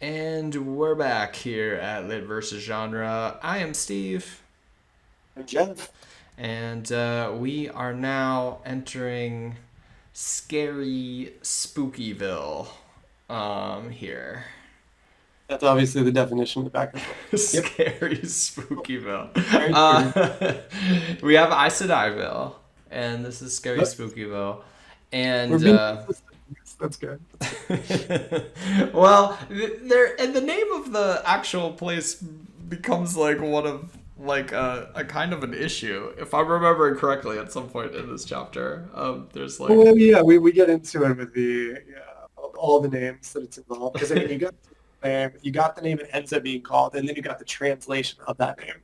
And we're back here at Lit versus Genre. I am Steve, And Jeff, and we are now entering scary Spookyville. Here. that's obviously the definition of the back and forth. Yep, Scary Spookyville. very spooky. We have Aes Sedai'ville, and this is Scary Yep. Spookyville. We're And being consistent. That's good. That's good. well, there and the name of the actual place becomes like one of like a kind of an issue, if I'm remembering correctly. At some point in this chapter, there's like Well, yeah, we get into it with all the names that it's involved because I mean you got the name it ends up being called, and then you got the translation of that name.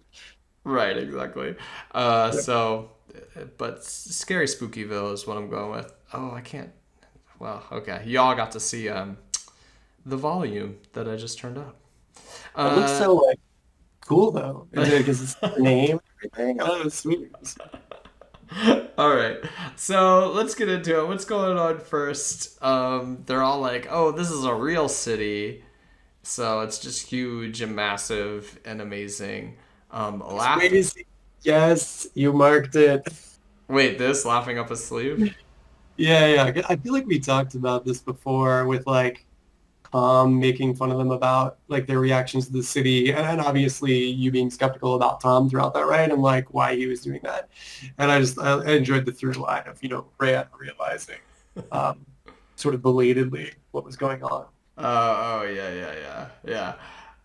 right, exactly. Yep. So, but Scary Spookyville is what I'm going with. Oh, I can't. Well, okay, y'all got to see the volume that I just turned up. It looks Uh, so like cool though, because it's the name and everything. Oh, it's sweet. All right, so let's get into it. What's going on first? They're all like, "Oh, this is a real city," so it's just huge and massive and amazing. It's Laugh. crazy. Yes, you marked it. Wait, this laughing up his sleeve. Yeah, yeah. I feel like we talked about this before with like making fun of them about like their reactions to the city, and obviously you being skeptical about Tom throughout that, right? And like why he was doing that. And I enjoyed the through line of Rand realizing um, sort of belatedly what was going on. Oh yeah, yeah, yeah, yeah.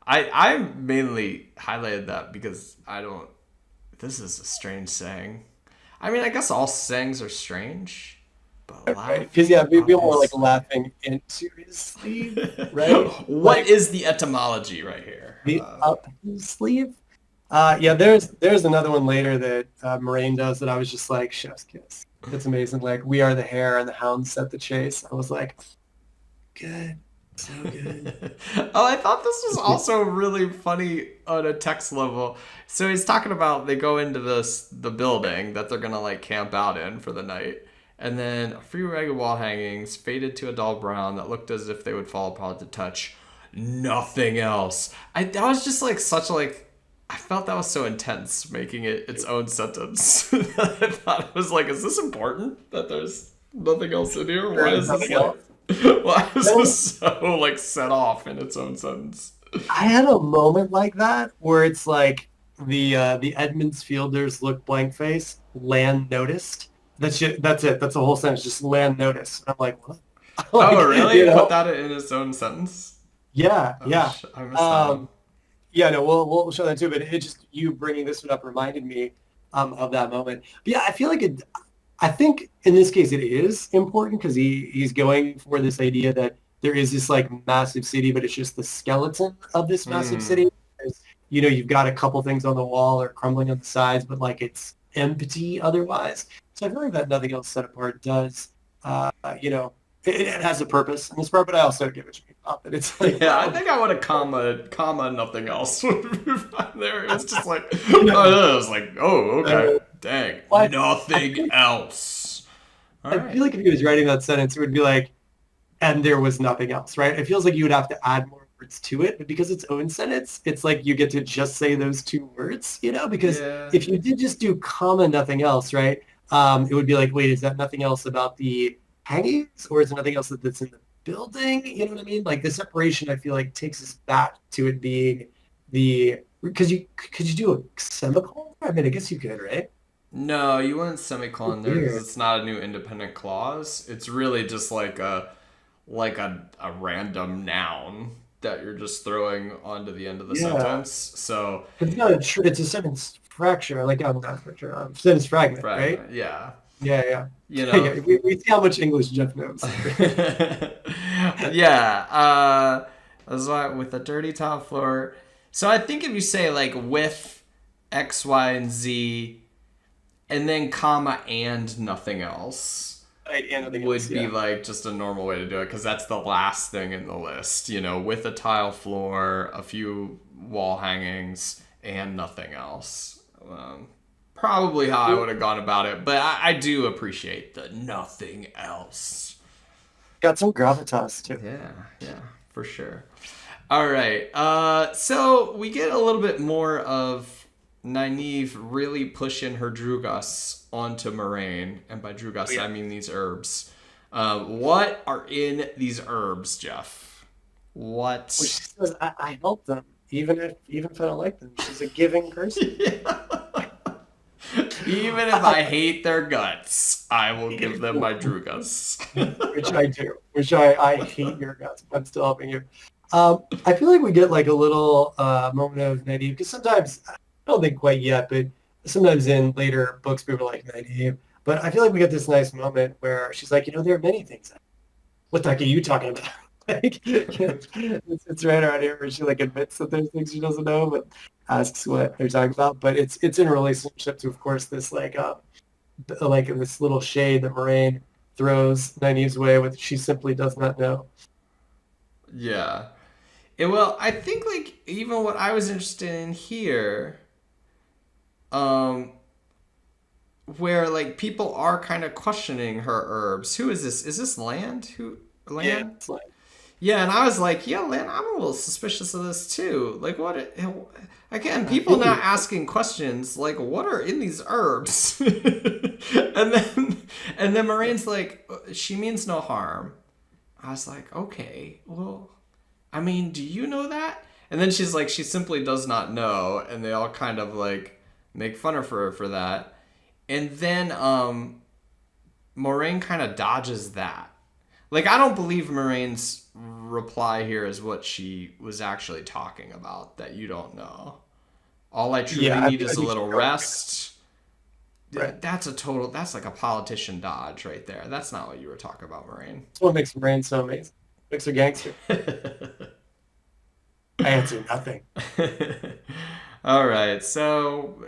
I mainly highlighted that because I don't. This is a strange saying. I mean, I guess all sayings are strange, but Right? Because laughing yeah, people up were like his laughing into his sleeve, right? what Like is the etymology right here? the up his sleeve. Yeah, there's another one later that Moraine does that I was just like, chef's kiss. It's amazing. Like, we are the hare and the hounds set the chase. I was like, good, so good. Oh, I thought this was also really funny on a text level. So he's talking about they go into the building that they're gonna like camp out in for the night, and then a few ragged wall hangings faded to a dull brown that looked as if they would fall apart to touch. Nothing else. That was just like such like. I felt that was so intense, making it its own sentence. I thought it was like, is this important that there's nothing else in here? There Why is is this nothing like else. why is Then this so like set off in its own sentence? I had a moment like that where it's like the Edmonds fielders look blank face, land noticed. That's it. That's the whole sentence. Just land noticed. I'm like, what? Oh, Like, really? Put that in its own sentence? yeah, Oh, yeah. I missed that one. Um, Yeah, no, we'll show that too. But it just you bringing this one up reminded me of that moment. But yeah, I feel like it. I think in this case it is important because he's going for this idea that there is this like massive city, but it's just the skeleton of this massive Hmm. city. There's, you've got a couple things on the wall or crumbling on the sides, but like it's empty otherwise. So I feel like that nothing else set apart does. Uh, you know, it has a purpose in this part, but I also get what you mean about that. It's like, Yeah, I wow, think I would have comma nothing else would be fine there. It was just like, you know, oh, it was like, oh, okay, uh, dang, what? I nothing feel else. All I right. feel like if he was writing that sentence, it would be like, and there was nothing else, right? It feels like you would have to add more words to it, but because it's own sentence, it's like you get to just say those two words, because Yeah. if you did just do comma nothing else, right? It would be like, wait, is that nothing else about the hangings or is there nothing else that's in the building? You know what I mean? Like the separation, I feel like takes us back to it being because you could you do a semicolon? I mean, I guess you could, right? No, you wouldn't semicolon there because Weird. it's not a new independent clause. It's really just like a random noun that you're just throwing onto the end of the Yeah. sentence. So It's not it's a sentence fracture, like not fracture, sentence fragment, right? fragment, yeah. Yeah, yeah. You know. Yeah, we see how much English Jeff knows. Yeah. That's why with the dirty top floor. So I think if you say like with X, Y, and Z, and then comma and nothing else Right, and nothing else, would be yeah. like just a normal way to do it because that's the last thing in the list, with a tile floor, a few wall hangings, and nothing else. Probably how I would have gone about it, but I do appreciate the nothing else. Got some gravitas too. Yeah, yeah, for sure. All right. So we get a little bit more of Nynaeve really pushing her Drugas onto Moraine, and by Oh, Drugas yeah. I mean these herbs. What are in these herbs, Jeff? Well, What? she says, I help them, even if I don't like them. She's a giving person. Even if Uh, I hate their guts, I will give them my Drugas. which I do. Which I hate your guts, but I'm still helping you. I feel like we get like a little moment of Nynaeve because sometimes I don't think quite yet, but sometimes in later books people are like Nynaeve. But I feel like we get this nice moment where she's like, there are many things. What the heck are you talking about? Like, it's right around here where she like admits that there's things she doesn't know, but asks what they're talking about. But it's in relationship to, of course, this like this little shade that Moraine throws Nynaeve's way with she simply does not know. Yeah. Well, I think like even what I was interested in here, um, where like people are kind of questioning her herbs. Who is this? Is this Land? Who Yeah, Land? it's like Yeah, and I was like, yeah, Land. I'm a little suspicious of this too. Like, what? Again, I people feel not you. asking questions like, what are in these herbs? And then Moraine's like, she means no harm. I was like, okay, well, I mean, do you know that? And then she's like, she simply does not know, and they all kind of like make fun of her for that. And then Moraine kind of dodges that. Like, I don't believe Moraine's reply here is what she was actually talking about, that you don't know. All I Yeah, truly need I is a think she's little going rest. right. That's like a politician dodge right there. That's not what you were talking about, Moraine. That's what makes Moraine so amazing. Makes her gangster. I answer nothing. All right, so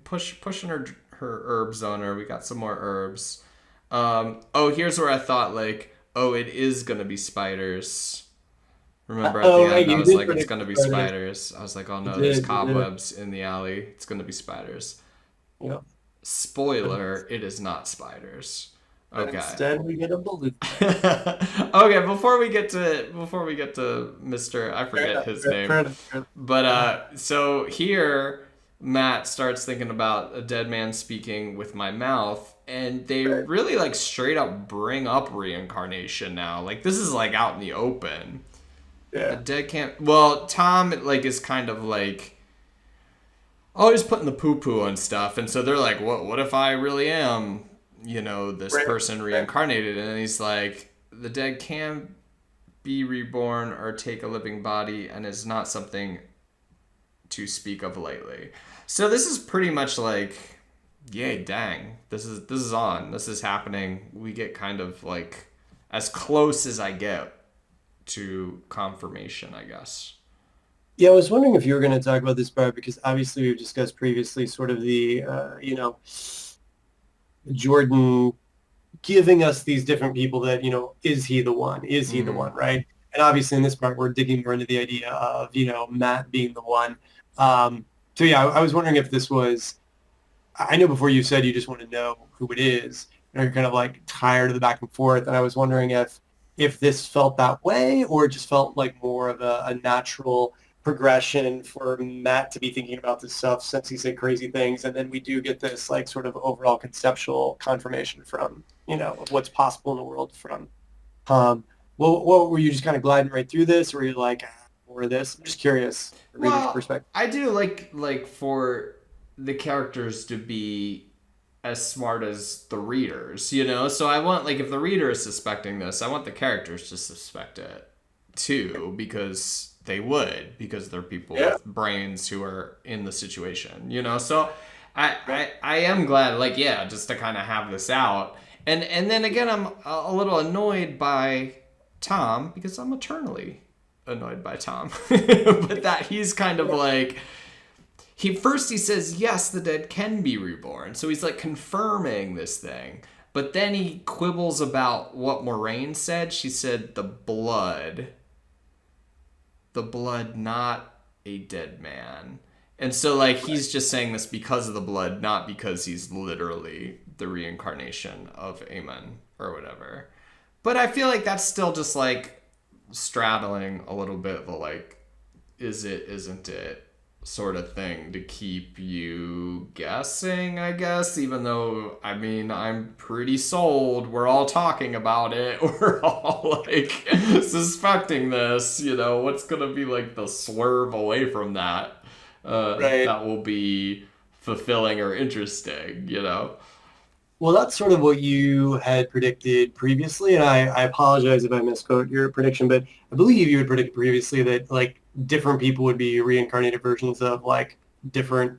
pushing her herbs on her. We got some more herbs. Oh, here's where I thought like, oh, it is gonna be spiders. Remember at the Oh, right, end, I you was did like, it's predict gonna be Predators. spiders. I was like, oh You no, there's did, you did. cobwebs in the alley. It's gonna be spiders. Yeah. But, Spoiler: it is not spiders. but Okay. instead we get a bullet. Okay, before we get to Mr. I Fair forget enough. his Fair, name. fair enough. Fair But enough. so here Matt starts thinking about a dead man speaking with my mouth, and they Right. really like straight up bring up reincarnation now. Like this is like out in the open. The Yeah. dead can't. Well, Tom like is kind of like always putting the poo poo on stuff, and so they're like, What if I really am, this Right. person Right. reincarnated?" And he's like, "The dead can be reborn or take a living body, and is not something to speak of lightly." So this is pretty much like, yay, dang, this is on, this is happening. We get kind of like as close as I get to confirmation, I guess. Yeah, I was wondering if you were going to talk about this part because obviously we've discussed previously sort of the, Jordan giving us these different people that, is he the one? Is he the Mm-hmm. one, right? And obviously in this part, we're digging more into the idea of, Matt being the one. So yeah, I was wondering if this was, I know before you said you just want to know who it is, and you're kind of like tired of the back and forth. And I was wondering if this felt that way or it just felt like more of a natural progression for Matt to be thinking about this stuff since he said crazy things. And then we do get this like sort of overall conceptual confirmation from, of what's possible in the world from um what were you just kind of gliding right through this or were you like more of this? I'm just curious, the reader's Well, perspective. I do like for the characters to be as smart as the readers. So I want like if the reader is suspecting this, I want the characters to suspect it too, because they would, because they're people Yeah, with brains who are in the situation. So I right. I, I am glad, like, yeah, just to kind of have this out. And then again, I'm a little annoyed by Tom because I'm eternally annoyed by Tom. But that he's kind of like, he says yes, the dead can be reborn, so he's like confirming this thing, but then he quibbles about what Moraine said. She said the blood, not a dead man. And so like he's just saying this because of the blood, not because he's literally the reincarnation of Aemon or whatever. But I feel like that's still just like straddling a little bit the like, is it, isn't it sort of thing to keep you guessing, I guess, even though, I mean, I'm pretty sold. We're all talking about it. We're all like suspecting this, what's going to be like the swerve away from that Right. that will be fulfilling or interesting. Well, that's sort of what you had predicted previously, and I apologize if I misquote your prediction, but I believe you had predicted previously that like different people would be reincarnated versions of like different,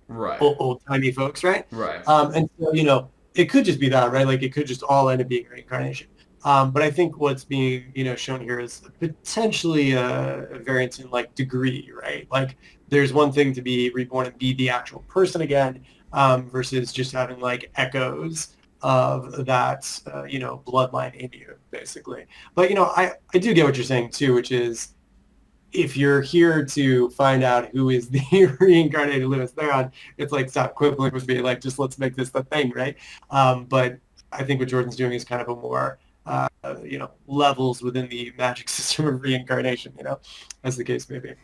Right. old timey folks, right? Right. And so, it could just be that, right? Like it could just all end up being reincarnation. But I think what's being, shown here is potentially a variance in like degree, right? Like there's one thing to be reborn and be the actual person again, versus just having like echoes of that, bloodline in you, basically. But, I do get what you're saying too, which is if you're here to find out who is the reincarnated Louis Theron, it's like stop quibbling with me, like just let's make this the thing, right? But I think what Jordan's doing is kind of a more, levels within the magic system of reincarnation, as the case may be.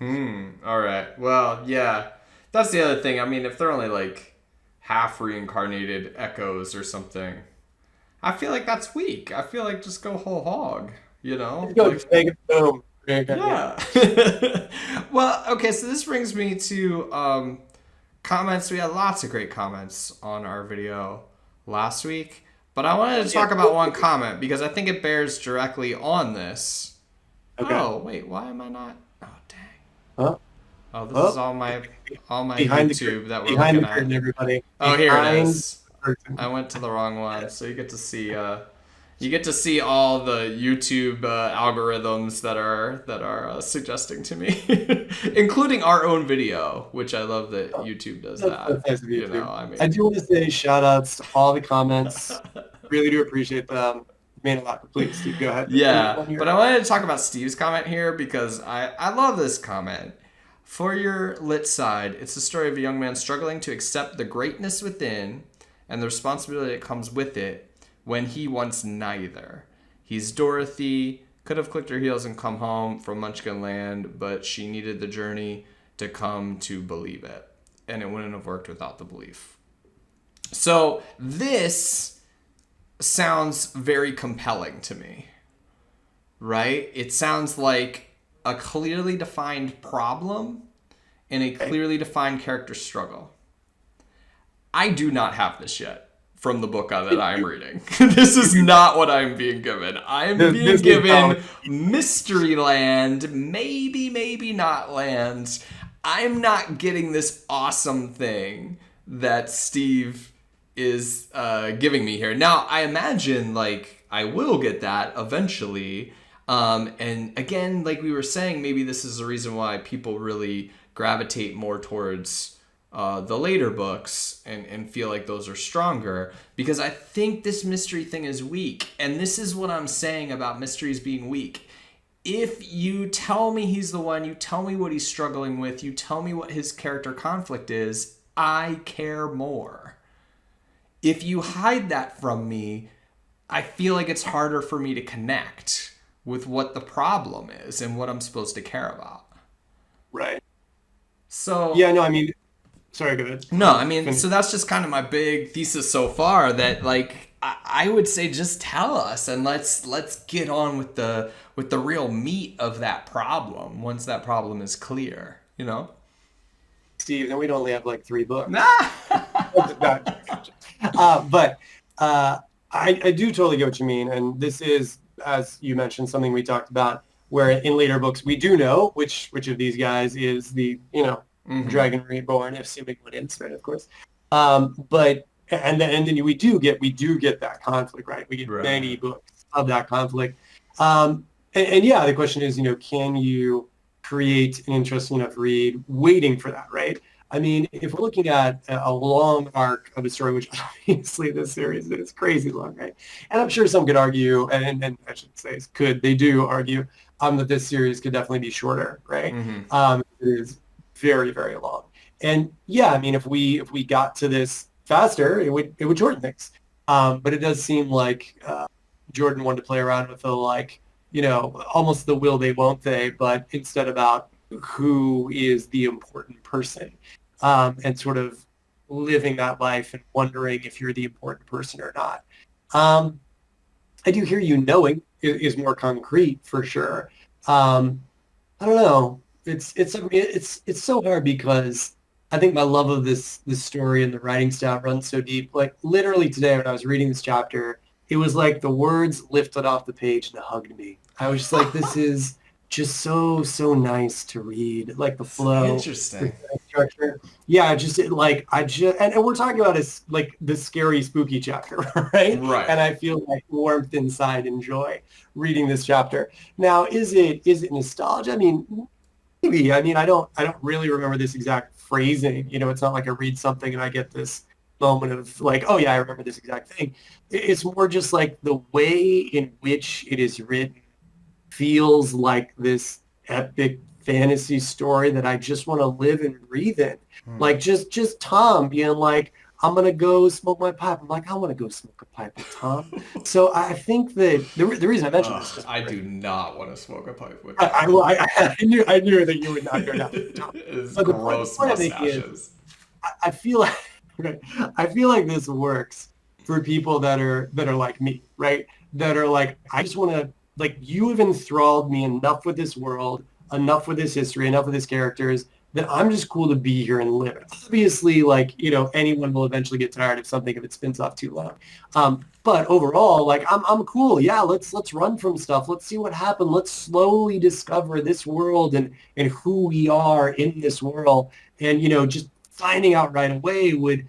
All right. Well, yeah. That's the other thing. I mean, if they're only like half reincarnated echoes or something, I feel like that's weak. I feel like just go whole hog, Go, Like, just make it boom. Reincarnation. yeah. Well, okay, so this brings me to comments. We had lots of great comments on our video last week, but I wanted to talk about one comment because I think it bears directly on this. Okay. Oh, wait, why am I not? Oh, dang. Huh? Oh, this Oh, is all my behind YouTube that we're behind looking the curtain, at. everybody. Oh, here it Behind is. the curtain. I went to the wrong one. So you get to see all the YouTube algorithms that are suggesting to me, including our own video, which I love that YouTube does that. That's nice of you, You too. know, I mean, I do want to say shout outs to all the comments. Really do appreciate them. Mean a lot. But please, Steve, go ahead. yeah. One But I wanted to talk about Steve's comment here because I love this comment. For your lit side, it's the story of a young man struggling to accept the greatness within and the responsibility that comes with it when he wants neither. He's Dorothy, could have clicked her heels and come home from Munchkin Land, but she needed the journey to come to believe it. And it wouldn't have worked without the belief. So this sounds very compelling to me, right? It sounds like a clearly defined problem and a clearly defined character struggle. I do not have this yet from the book that I'm reading. This is not what I'm being given. I'm being given Mystery Land, maybe not Land. I'm not getting this awesome thing that Steve is giving me here. Now, I imagine like I will get that eventually. And again, like we were saying, maybe this is the reason why people really gravitate more towards the later books and feel like those are stronger, because I think this mystery thing is weak. And this is what I'm saying about mysteries being weak. If you tell me he's the one, you tell me what he's struggling with, you tell me what his character conflict is, I care more. If you hide that from me, I feel like it's harder for me to connect with what the problem is and what I'm supposed to care about. Right. So yeah, no, I mean, sorry, go ahead. No, I mean, so that's just kind of my big thesis so far, that like I would say just tell us and let's get on with the real meat of that problem once that problem is clear, Steve, then we'd only have like 3 books. Nah. But I do totally get what you mean, and this is, as you mentioned, something we talked about, where in later books we do know which of these guys is the Dragon Reborn, assuming one is right, of course. But and then we do get that conflict, right? We get many books of that conflict. And yeah, the question is, can you create an interesting enough read waiting for that, right? I mean, if we're looking at a long arc of a story, which obviously this series is crazy long, right? And I'm sure some could argue, and I should say they do argue, that this series could definitely be shorter, right? It is very, very long. And yeah, I mean, if we got to this faster, it would shorten things. But it does seem like Jordan wanted to play around with the almost the will they, won't they, but instead about who is the important person, and sort of living that life and wondering if you're the important person or not. Um, I do hear you knowing is more concrete for sure. Um, I don't know. It's so hard because I think my love of this story and the writing style runs so deep. Like literally today when I was reading this chapter, it was like the words lifted off the page and hugged me. I was just like, this is just so nice to read. Like the It's flow, the interesting. structure. Yeah, like I just and we're talking about is like the scary, spooky chapter, right? Right. And I feel like warmth inside and joy reading this chapter. Now, is it nostalgia? I mean, maybe. I mean, I don't really remember this exact phrasing. It's not like I read something and I get this moment of like, oh yeah, I remember this exact thing. It's more just like the way in which it is written feels like this epic fantasy story that I just want to live and breathe in. Hmm. Like just Tom being like, I'm gonna go smoke my pipe. I'm like, I want to go smoke a pipe with Tom. So I think that the reason I mentioned this Ugh, is I do not want to smoke a pipe with I, Tom. I knew that you would not go down with Tom. His But the gross point I'm making is mustaches. I feel like right, I feel like this works for people that are like me, right? That are like, I just want to like you have enthralled me enough with this world, enough with this history, enough with these characters that I'm just cool to be here and live it. Obviously, like, anyone will eventually get tired of something if it spins off too long. But overall, like I'm cool. Yeah, let's run from stuff. Let's see what happened. Let's slowly discover this world and who we are in this world. And just finding out right away would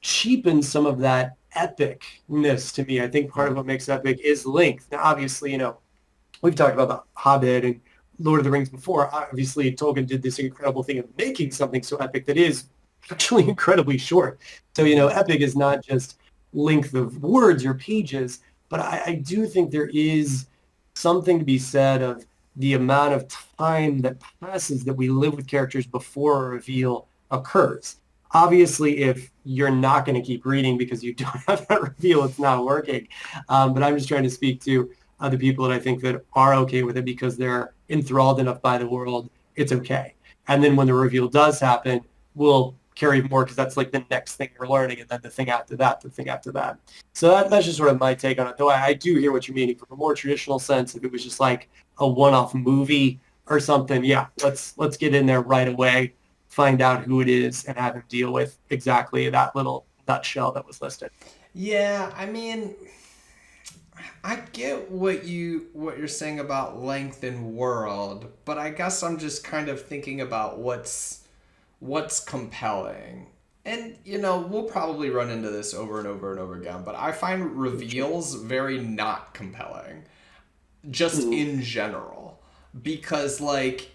cheapen some of that epicness to me. I think part of Hmm. what makes epic is length. Now, obviously, we've talked about the Hobbit and Lord of the Rings before. Obviously, Tolkien did this incredible thing of making something so epic that is actually incredibly short. So, Hmm. epic is not just length of words or pages, but I do think there is something to be said of the amount of time that passes that we live with characters before a reveal occurs. Obviously, if you're not going to keep reading because you don't have that reveal, it's not working. But I'm just trying to speak to other people that I think that are okay with it because they're enthralled enough by the world. It's okay. And then when the reveal does happen, we'll carry more because that's like the next thing we're learning, and then the thing after that, the thing after that. So that's just sort of my take on it. Though I do hear what you're meaning from a more traditional sense. If it was just like a one-off movie or something, yeah, let's get in there right away, find out who it is, and have him deal with exactly that little nutshell that was listed. Yeah, I mean, I get what you're saying about length and world, but I guess I'm just kind of thinking about what's compelling. And we'll probably run into this over and over and over again, but I find reveals very not compelling just Mm-hmm. in general because like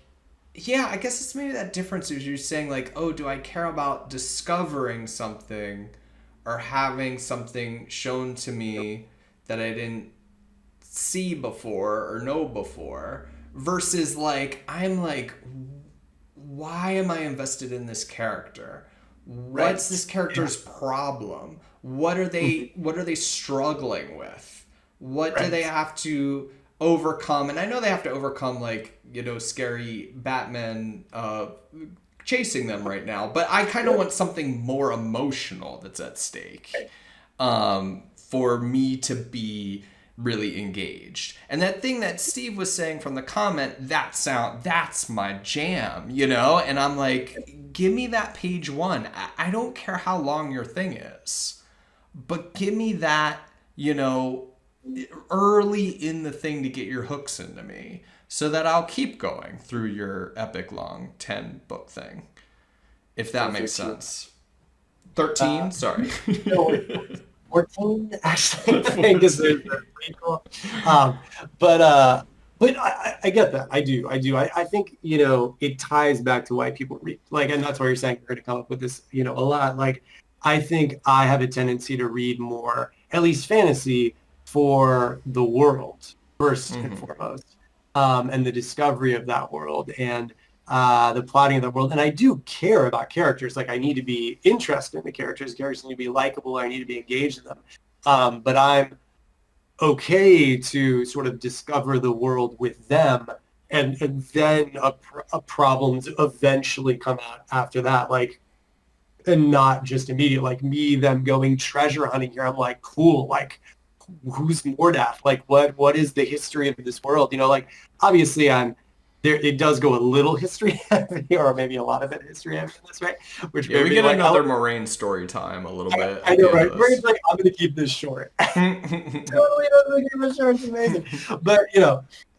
yeah, I guess it's maybe that difference is you're saying like, oh, do I care about discovering something or having something shown to me that I didn't see before or know before versus like I'm like why am I invested in this character? What's Right. this Yeah. character's problem? Mhm. What are they struggling with? What do they Right. have to overcome? And I know they have to overcome like, scary Batman chasing them right now, but I kind of Sure. want something more emotional that's at stake Right. for me to be really engaged. And that thing that Steve was saying from the comment, that's my jam, And I'm like, give me that page one. I don't care how long your thing is, but give me that, you know, early in the thing to get your hooks into me so that I'll keep going through your epic long 10 book thing, if that Or makes 13. sense. Uh, 13? Sorry. no, it's 14, actually, I think is the prequel. Um, but uh, but I get that. I do. I do. I think, it ties back to why people read. Like, and that's why you're saying you're going to come up with this, a lot. Like, I think I have a tendency to read more, at least fantasy, for the world first and Hmm. foremost, and the discovery of that world and the plotting of the world. And I do care about characters. Like I need to be interested in the characters. Characters need to be likable. I need to be engaged in them. But I'm okay to sort of discover the world with them, and then a problems eventually come out after that, like, and not just immediate, like me, them going treasure hunting here. I'm like, cool, like who's Mordath? Like what is the history of this world? Like obviously I'm there, it does go a little history heavy, or maybe a lot of it history heavy in this, right? Which Yeah, made we me get like, another Moraine story time a little bit I at the know, end of right? Brain's this. like, I'm gonna keep this short. Totally doesn't keep it short. It's amazing. But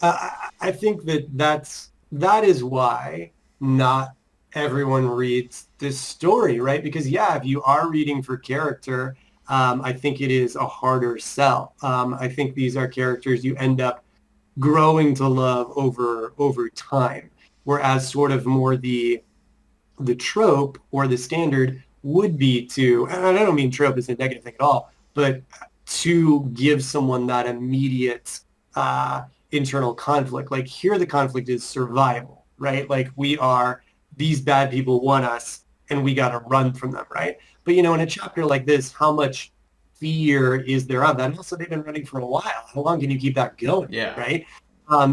I think that is why not everyone reads this story, right? Because yeah, if you are reading for character, I think it is a harder sell. I think these are characters you end up growing to love over time, whereas sort of more the trope or the standard would be to, and I don't mean trope as a negative thing at all, but to give someone that immediate internal conflict. Like here, the conflict is survival, right? Like these bad people want us and we got to run from them, right? But in a chapter like this, how much fear is there of that? And also, they've been running for a while. How long can you keep that going, Yeah. right?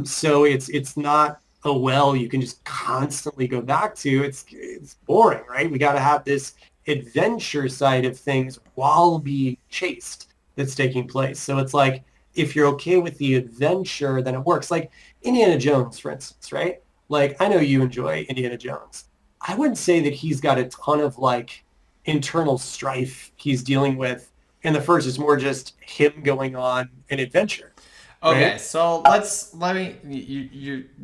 So it's not a well you can just constantly go back to. It's boring, right? We got to have this adventure side of things while being chased that's taking place. So it's like if you're okay with the adventure, then it works. Like Indiana Jones, for instance, right? Like I know you enjoy Indiana Jones. I wouldn't say that he's got a ton of like internal strife he's dealing with in the first. It's more just him going on an adventure, Okay, right? so let me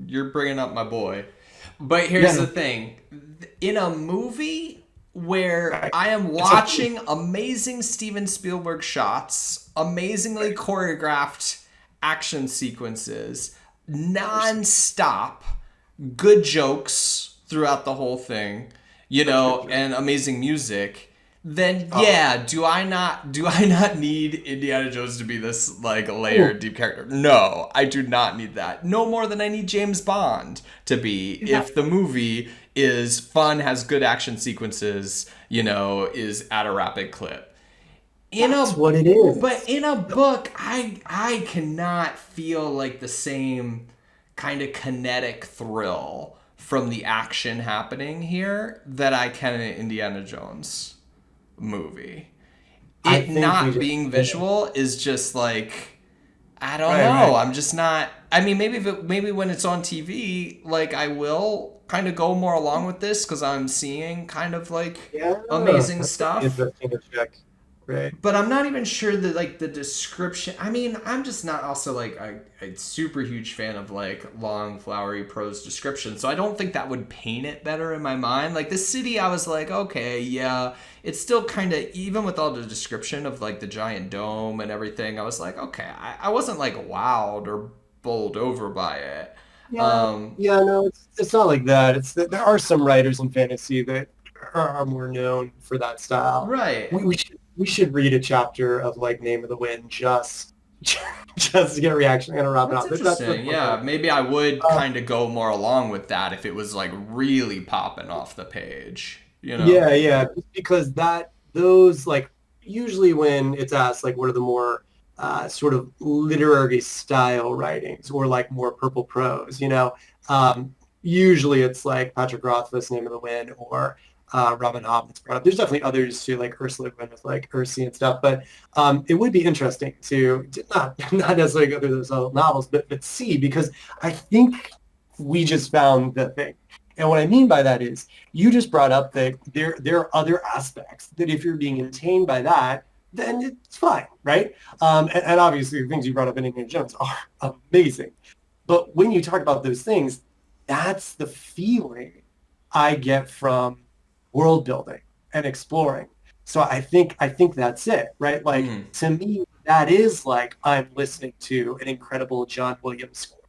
you're bringing up my boy. But Yeah, here's the no, thing. In a movie where right. I am It's a watching amazing Steven Spielberg shots, amazingly choreographed action sequences, non-stop, good jokes throughout the whole thing, and amazing music, then oh, yeah, do I not need Indiana Jones to be this like layered deep character? No, I do not need that. No more than I need James Bond to be yeah, if the movie is fun, has good action sequences, is at a rapid clip. In that's a what it but is. in a book, I cannot feel like the same kind of kinetic thrill from the action happening here that I can in Indiana Jones movie. I It think we not just being visual is just like I don't right, know. right. I'm just not. I mean, maybe when it's on TV, like I will kind of go more along with this because I'm seeing kind of like Yeah, amazing that's gonna be stuff, interesting to check. Right. but I'm not even sure that like the description. I mean, I'm just not also like a super huge fan of like long, flowery prose description. So I don't think that would paint it better in my mind. Like the city, I was like, okay, yeah, it's still kind of even with all the description of like the giant dome and everything. I was like, okay, I wasn't like wowed or bowled over by it. Yeah, Um, yeah, no, it's not like that. It's that there are some writers in fantasy that are more known for that style. right. We should read a chapter of like Name of the Wind just to get a reaction and a Robin That's off. That's interesting. one thing. Yeah, maybe I would Um, kind of go more along with that if it was like really popping off the page, you know? Yeah, yeah, just because that those like usually when it's asked like what are the more sort of literary style writings or like more purple prose, usually it's like Patrick Rothfuss, Name of the Wind, or Robin Hobb that's brought up. There's definitely others too, like Ursula Le Guin with like Ursi and stuff, but it would be interesting to not necessarily go through those other novels, but see because I think we just found the thing. And what I mean by that is you just brought up that there are other aspects that if you're being entertained by that, then it's fine, right? And obviously the things you brought up in Indiana Jones are amazing. But when you talk about those things, that's the feeling I get from world building and exploring. So I think that's it, right? Like Mm. to me, that is like I'm listening to an incredible John Williams score.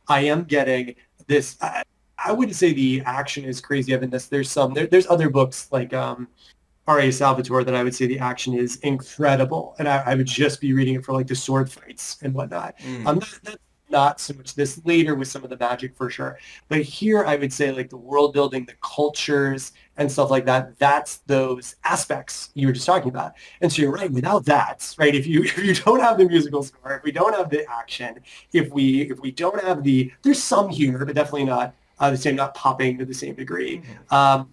I am getting this. I wouldn't say the action is crazy in this. There's other books like R.A. Salvatore that I would say the action is incredible, and I would just be reading it for like the sword fights and whatnot. Mm. That's not so much this later with some of the magic for sure. But here I would say like the world building, the cultures and stuff like that, that's those aspects you were just talking about. And so you're right, without that, right, if you don't have the musical score, if we don't have the action, if we don't have there's some humor, but definitely not the same, not popping to the same degree. Mhm.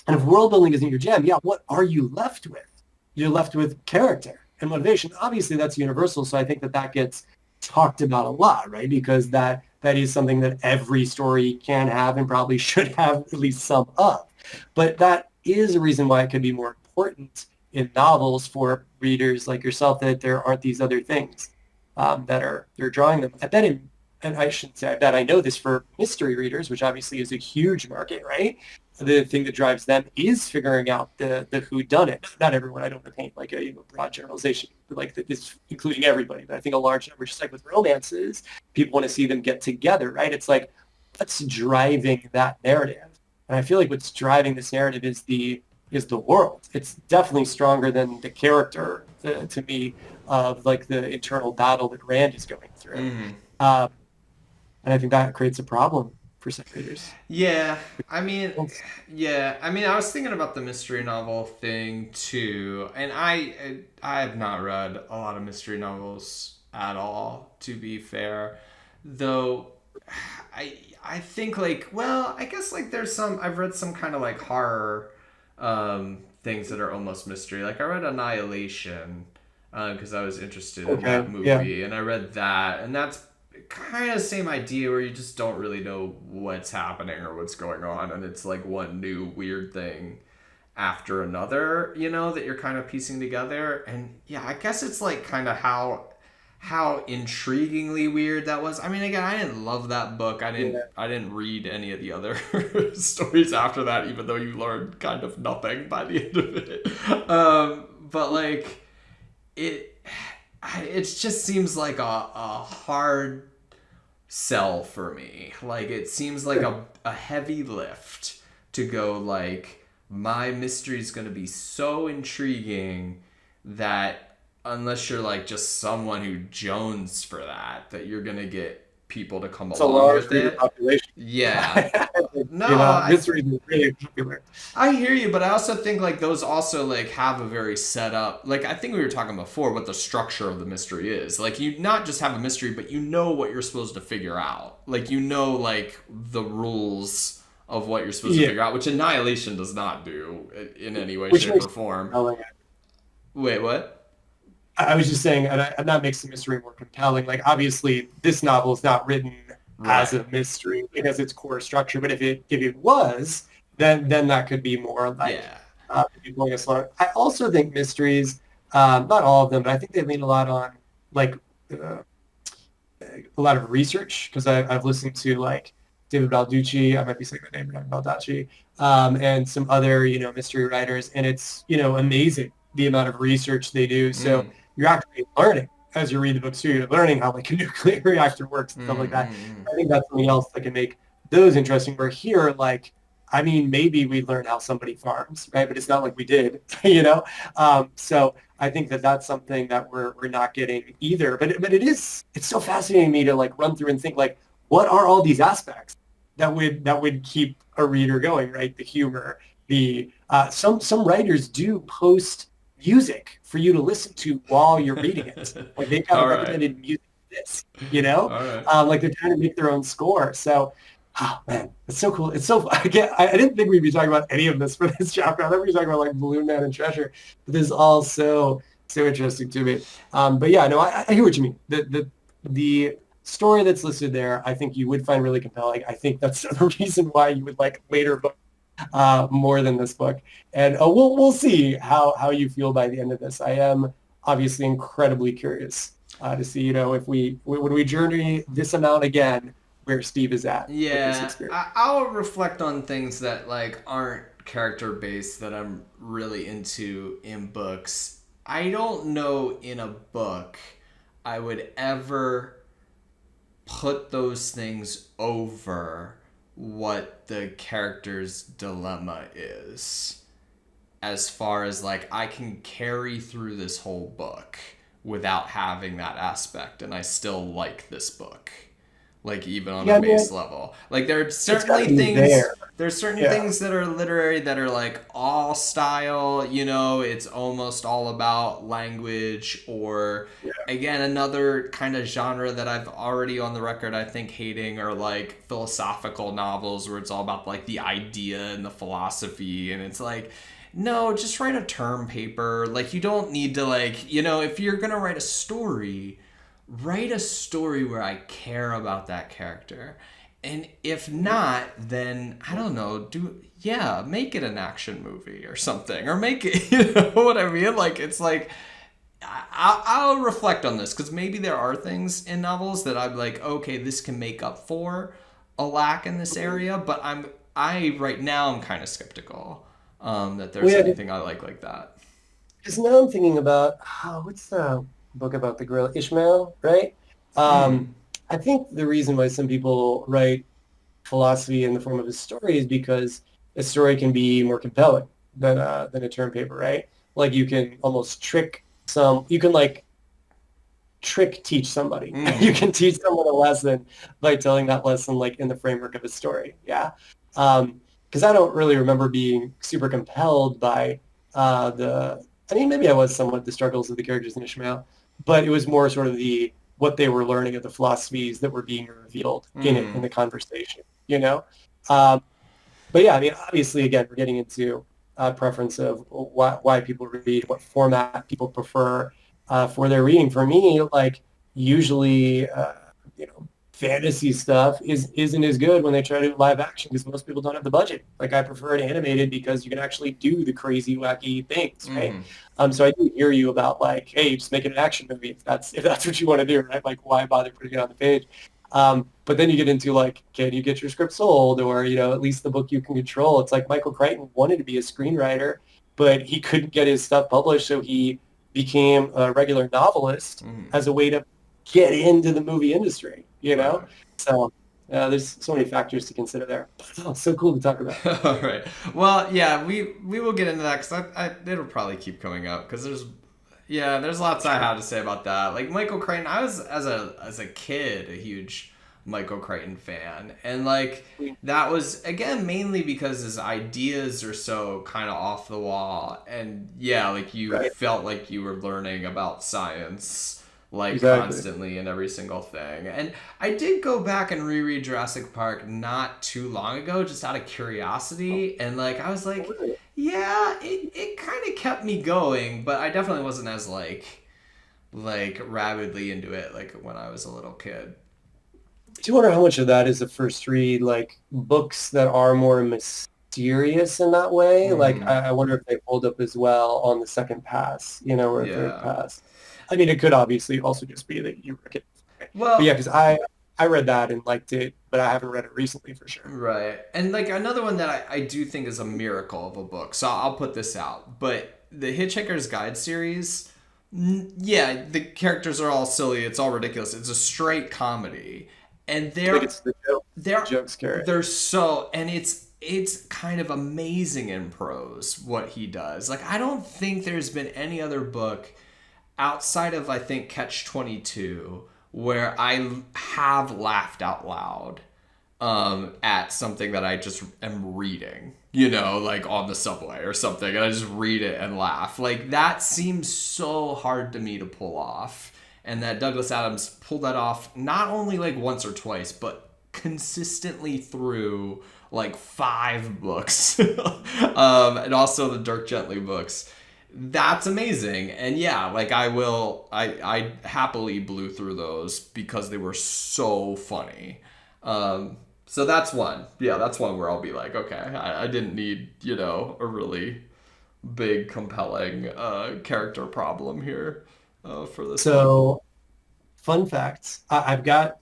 And if world building isn't your jam, yeah, what are you left with? You're left with character and motivation. Obviously, that's universal. So I think that that gets talked about a lot, right? Because that is something that every story can have and probably should have at least some of. But that is a reason why it can be more important in novels for readers like yourself that there aren't these other things that are they're drawing them. I bet in, and I shouldn't say I bet I know this for mystery readers, which obviously is a huge market, right? The thing that drives them is figuring out the who done it. Not everyone. I don't want to paint like a broad generalization, but like this including everybody. But I think a large number, just like with romances, people want to see them get together, right? It's like what's driving that narrative, and I feel like what's driving this narrative is the world. It's definitely stronger than the character to me of like the internal battle that Rand is going through. Mhm. Um, and I think that creates a problem for some readers. Yeah, I mean, I was thinking about the mystery novel thing too, and I have not read a lot of mystery novels at all, to be fair. Though, I think like, well, I guess like there's some I've read some kind of like horror things that are almost mystery. Like I read Annihilation because I was interested in Okay. that Yeah. movie, and I read that, and that's kind of the same idea where you just don't really know what's happening or what's going on, and it's like one new weird thing after another, that you're kind of piecing together. And yeah, I guess it's like kind of how intriguingly weird that was. I mean, again, I didn't love that book. I didn't Yeah. I didn't read any of the other stories after that, even though you learned kind of nothing by the end of it. But like it it just seems like a hard sell for me. Like it seems like a heavy lift to go like my mystery is going to be so intriguing that unless you're like just someone who jones for that you're going to get people to come It's a along large with reader it. population. Yeah. No, Mysteries is really popular. I hear you, but I also think like those also like have a very set up. Like I think we were talking before what the structure of the mystery is. Like you not just have a mystery, but you know what you're supposed to figure out. Like you know like the rules of what you're supposed to Yeah, figure out, which Annihilation does not do in any way, which shape, makes or it form. compelling. Wait, what? I was just saying, and that makes the mystery more compelling. Like, obviously, this novel is not written as Right. a mystery. It has its core structure, but if it was, then that could be more like Yeah. going us along. I also think mysteries, not all of them, but I think they lean a lot on like uh, a lot of research because I've listened to like David Balducci, I might be saying that name wrong, Baldacci, and some other, mystery writers. And it's, amazing the amount of research they do. So Mm. you're actually learning as you read the books too. You're learning how like a nuclear reactor works Mm, and stuff like that. mm, I think that's something else that can make those interesting. Where here, like, I mean, maybe we learned how somebody farms, right? But it's not like we did, So I think that that's something that we're not getting either. But it's so fascinating to me to like run through and think like, what are all these aspects that would keep a reader going, right? The humor, the some writers do post music for you to listen to while you're reading it. mm. Like they've got a All right. recommended music disc. All right. Like they're trying to make their own score. So oh man, it's so cool. It's so again, I didn't think we'd be talking about any of this for this chapter. I thought we were talking about like Balloon Man and Treasure. But this is all so interesting to me. But yeah, no, I hear what you mean. The story that's listed there, I think you would find really compelling. I think that's the reason why you would like later book more than this book. And we'll see how you feel by the end of this. I am obviously incredibly curious to see, if when we journey this amount again, where Steve is at with this Yeah, experience. I'll reflect on things that like aren't character based that I'm really into in books. I don't know in a book I would ever put those things over what the character's dilemma is. As far as like I can carry through this whole book without having that aspect, and I still like this book. Like even on a Yeah, I mean, base level. Like there are it's got to certainly be things there. there's certain Yeah. things that are literary that are like all style, it's almost all about language, or Yeah. again another kind of genre that I've already on the record I think hating are like philosophical novels where it's all about like the idea and the philosophy, and it's like no, just write a term paper. Like you don't need to like, if you're going to write a story where I care about that character. And if not, then I don't know, make it an action movie or something, or make it, you know what I mean? Like, it's like, I'll reflect on this because maybe there are things in novels that I'm like, okay, this can make up for a lack in this area, but right now I'm kind of skeptical that there's Well, yeah, anything I like that. because now I'm thinking about, what's the book about the gorilla? Ishmael, right? Um, I think the reason why some people write philosophy in the form of a story is because a story can be more compelling than a term paper, right? Like you can almost you can like teach somebody. You Mm-hmm. can teach someone a lesson by telling that lesson like in the framework of a story. Yeah. Because I don't really remember being super compelled by I mean, maybe I was somewhat the struggles of the characters in Ishmael, but it was more sort of what they were learning of the philosophies that were being revealed in Mm-hmm. the conversation, you know? Um, but yeah, I mean, obviously, again, we're getting into preference of why people read, what format people prefer for their reading. For me, like usually, fantasy stuff isn't as good when they try to do live action because most people don't have the budget. Like I prefer it animated because you can actually do the crazy, wacky things, right? Mm-hmm. So I do hear you about like, hey, just make it an action movie if that's what you want to do, right? Like, why bother putting it on the page? But then you get into like, can you get your script sold, or at least the book you can control? It's like Michael Crichton wanted to be a screenwriter, but he couldn't get his stuff published, so he became a regular novelist Mm-hmm. as a way to get into the movie industry. Right. So there's so many factors to consider there. Oh, it's so cool to talk about. All right. Well, yeah, we will get into that because it'll probably keep coming up because there's lots I Sure. have to say about that. Like Michael Crichton, I was as a kid a huge Michael Crichton fan, and like that was again mainly because his ideas are so kind of off the wall, and yeah, like you Right. felt like you were learning about science like Exactly. constantly in every single thing. And I did go back and reread Jurassic Park not too long ago just out of curiosity, and like I was like, yeah, it kind of kept me going, but I definitely wasn't as like rabidly into it like when I was a little kid. I do wonder how much of that is a first read, like books that are more mysterious in that way. Like Mm-hmm. I wonder if they hold up as well on the second pass, or a third Yeah. pass. I mean, it could obviously also just be that you read it. But yeah, Well, because I read that and liked it, but I haven't read it recently for sure. right. And like another one that I do think is a miracle of a book. So I'll put this out. But the Hitchhiker's Guide series, yeah, the characters are all silly. It's all ridiculous. It's a straight comedy. And I think it's the they're jokes carry. they're so and it's kind of amazing in prose what he does. Like I don't think there's been any other book outside of I think Catch 22 where I have laughed out loud at something that I just am reading, like on the subway or something, and I just read it and laugh. Like that seems so hard to me to pull off, and that Douglas Adams pulled that off not only like once or twice, but consistently through like 5 books, and also the Dirk Gently books. That's amazing. And yeah, like I happily blew through those because they were so funny. So that's one. Yeah, that's one where I'll be like, okay, I didn't need, a really big, compelling character problem here for this one. So fun facts. I've got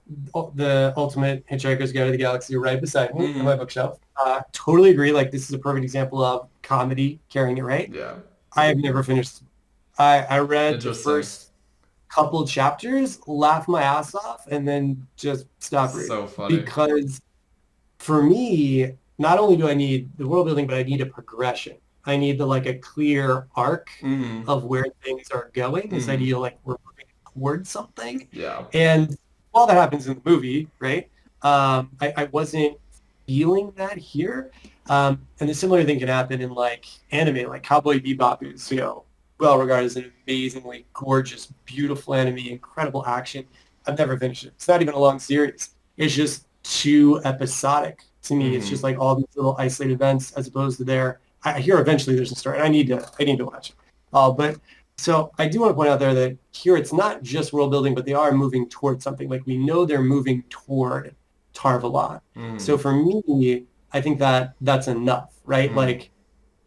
the Ultimate Hitchhiker's Guide to the Galaxy right beside me on my Mm-hmm. bookshelf. Totally agree. Like this is a perfect example of comedy carrying it right. Yeah. I have never finished. I read the Interesting. first couple chapters, laughed my ass off, and then just stopped reading So funny. because for me, not only do I need the world building, but I need a progression. I need a clear arc Mm-hmm. of where things are going. This Mm-hmm. idea like we're moving towards something. Yeah. And while that happens in the movie, right? I wasn't feeling that here. And a similar thing can happen in like anime, like Cowboy Bebop is, well regarded as an amazingly gorgeous, beautiful anime, incredible action. I've never finished it. It's not even a long series. It's just too episodic to me. It's just Hmm. like all these little isolated events as opposed to I hear eventually there's a story. And I need to watch it. But so I do want to point out there that here it's not just world building, but they are moving towards something. Like we know they're moving toward Tarvalon. So Hmm. for me, I think that that's enough, right? Hmm. Like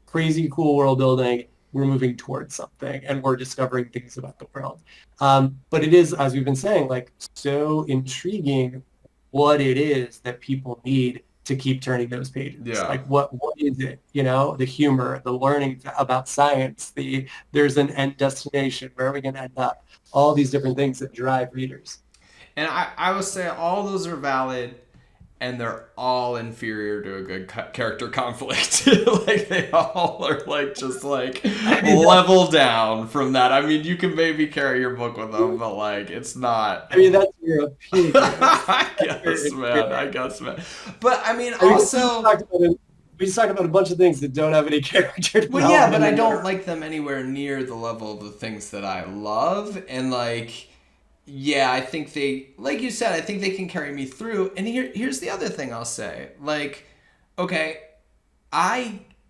crazy cool world building. We're moving towards something and we're discovering things about the world. But it is, as we've been saying, like so intriguing what it is that people need to keep turning those pages. Yeah. Like what is it? The humor, the learning about science, there's an end destination. Where are we going to end up? All these different things that drive readers. And I would say all those are valid, and they're all inferior to a good character conflict. Like they all are like just like I mean, level down from that. I mean, you can maybe carry your book with them, but like it's not. that's your opinion. I That's your guess, man. I opinion. guess, man. But I mean, I mean, also, we just talked about a bunch of things that don't have any character well, yeah, but development I in don't there. like them anywhere near the level of the things that I love, and like. Yeah, I think they, like you said, I think they can carry me through. And here's the other thing I'll say. Like, okay,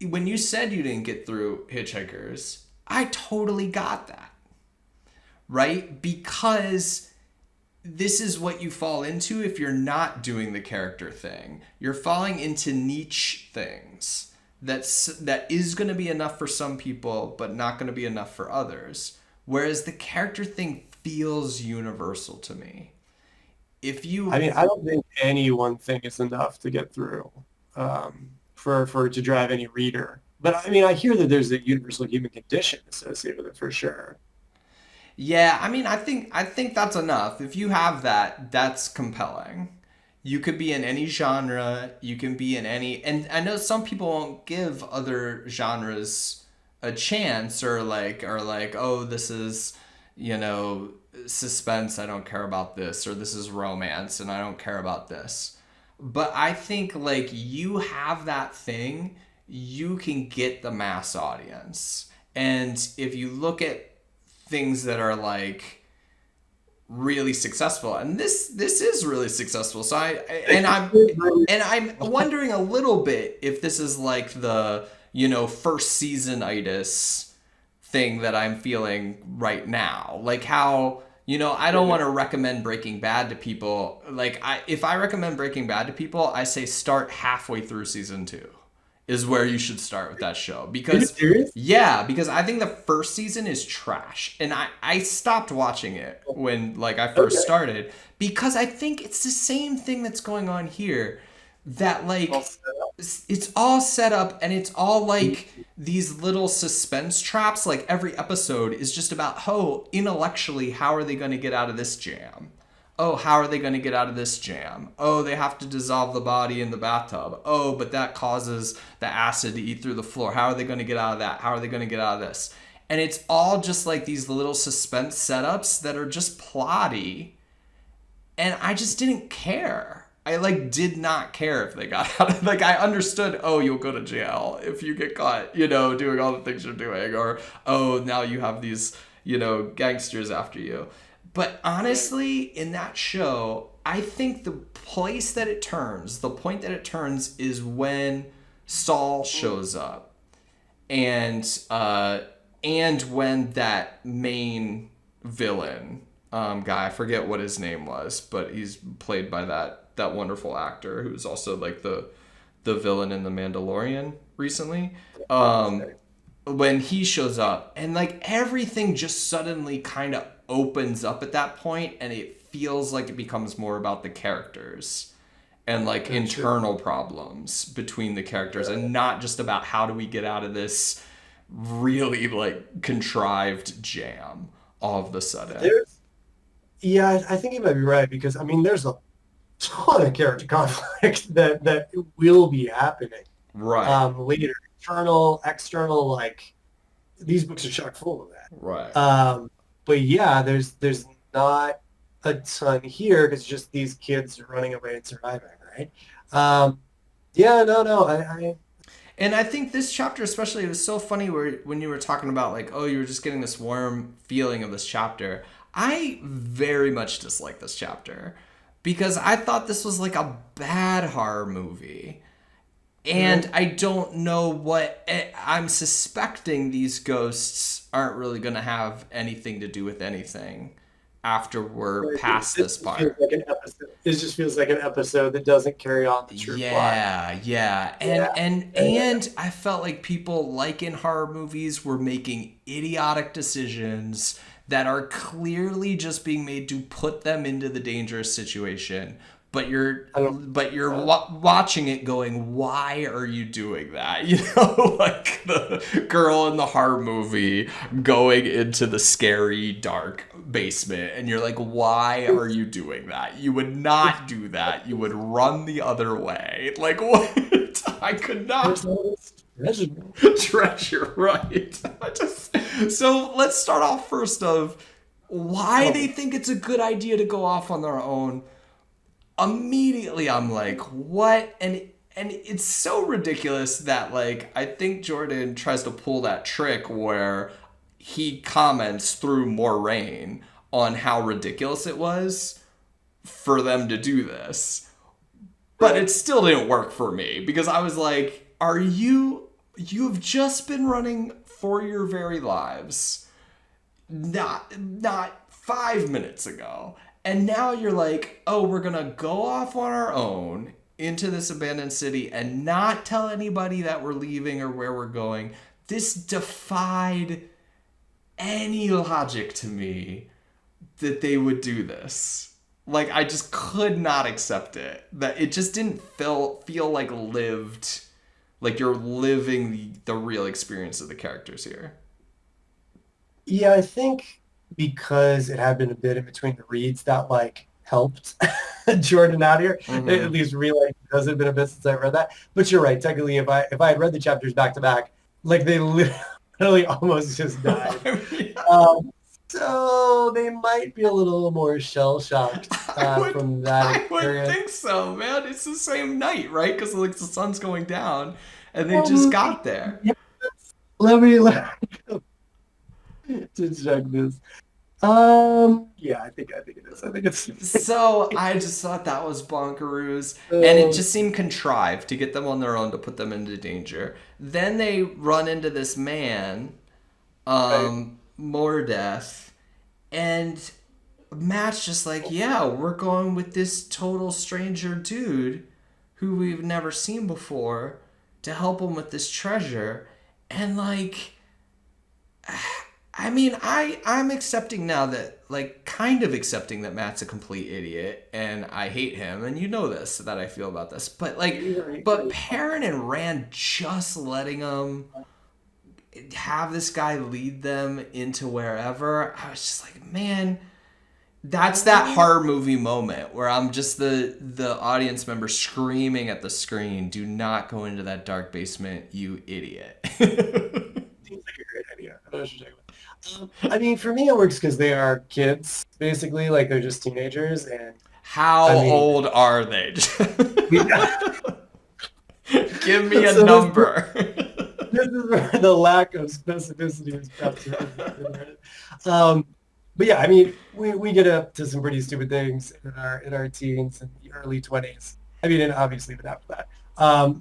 when you said you didn't get through Hitchhikers, I totally got that, right? Because this is what you fall into if you're not doing the character thing. You're falling into niche things. That is going to be enough for some people, but not going to be enough for others. Whereas the character thing feels universal to me. If I you mean, I don't think any one thing is enough to get through for to drive any reader. But I mean, I hear that there's a universal human condition associated with it for sure. Yeah, I mean, I think that's enough. If you have that, that's compelling. You could be in any genre, you can be in any, and I know some people won't give other genres a chance, or like oh, this is, you know, suspense, I don't care about this, or this is romance and I don't care about this. But I think like you have that thing, you can get the mass audience. And if you look at things that are like really successful, and this is really successful, so I'm wondering a little bit if this is like the, first season itis thing that I'm feeling right now. Like how, I don't want to recommend Breaking Bad to people. Like if I recommend Breaking Bad to people, I say start halfway through season 2 is where you should start with that show. Are you Because serious? yeah, because I think the first season is trash. And I stopped watching it when like I first Okay. started because I think it's the same thing that's going on here, that Well like set up. it's all set up and it's all like these little suspense traps. Like every episode is just about, oh, intellectually, how are they going to get out of this jam? Oh, how are they going to get out of this jam? Oh, they have to dissolve the body in the bathtub. Oh, but that causes the acid to eat through the floor. How are they going to get out of that? How are they going to get out of this? And it's all just like these little suspense setups that are just plotty, and I just didn't care. I like did not care if they got out of, like I understood, oh, you'll go to jail if you get caught, doing all the things you're doing, or oh, now you have these, gangsters after you. But honestly, in that show, I think the point that it turns is when Saul shows up, and when that main villain guy, I forget what his name was, but he's played by that wonderful actor who's also like the villain in The Mandalorian recently. When he shows up, and like everything just suddenly kind of opens up at that point, and it feels like it becomes more about the characters and like Gotcha. internal problems between the characters, and not just about how do we get out of this really like contrived jam all of the sudden. There's Yeah, I think you might be right because I mean there's a ton of character conflict that will be happening Right. later. Internal, external, like these books are chock full of that. Right. But yeah, there's not a ton here because just these kids running away and surviving, right? Um, yeah, no, I And I think this chapter especially, it was so funny where when you were talking about like, oh, you were just getting this warm feeling of this chapter. I very much dislike this chapter because I thought this was like a bad horror movie. And right. I don't know I'm suspecting these ghosts aren't really going to have anything to do with anything after we're Right. past This this just feels part. like an episode. This just feels like an episode that doesn't carry on the true plot. Yeah, yeah. Yeah. And I felt like people like in horror movies were making idiotic decisions that are clearly just being made to put them into the dangerous situation. But you're I don't. but you're Uh, watching it going, why are you doing that? You know, like the girl in the horror movie going into the scary dark basement, and you're like, why are you doing that? You would not do that. You would run the other way. Like, what? I could not. there's all this treasure. Treasure, right? So let's start off first of why Oh, they think it's a good idea to go off on their own. Immediately I'm like, what? And it's so ridiculous that like I think Jordan tries to pull that trick where he comments through Moraine on how ridiculous it was for them to do this. But right. it still didn't work for me because I was like, are you've just been running for your very lives not 5 minutes ago. And now you're like, oh, we're gonna go off on our own into this abandoned city and not tell anybody that we're leaving or where we're going. This defied any logic to me that they would do this. Like I just could not accept it. That it just didn't feel like lived, like you're living the real experience of the characters here. Yeah, I think because it had been a bit in between the reads that like helped Jordan out here. At Mm-hmm. least realize because it had been a bit since I read that. But you're right. Technically, if I had read the chapters back to back, like they literally almost just died. Um, so they might be a little more shell shocked from that I would experience. think so, man. It's the same night, right? Because like the sun's going down, and they just Um, got there. yeah, let me to check this. Yeah, I think it is. I think it's. So I just thought that was bonkeroos, and it Uh, just seemed contrived to get them on their own to put them into danger. Then they run into this man, right. Mordeth, and Matt's just like, yeah, we're going with this total stranger dude who we've never seen before to help him with this treasure. And like, I mean, I'm accepting now that like kind of accepting that Matt's a complete idiot and I hate him and you know this that I feel about this. But like Right, but right. Perrin and Rand just letting him have this guy lead them into wherever, I was just like, man, that's that Um, horror movie moment where I'm just the audience member screaming at the screen, "Do not go into that dark basement, you idiot." Seems like a great idea. I know what you're talking about. I mean, for me, it works because they are kids, basically. Like they're just teenagers, and How I mean, old are they? we, Give me a so number. this is where the lack of specificity is perhaps um, but yeah, I mean, we get up to some pretty stupid things in our teens and the early 20s. I mean, and obviously, but after that.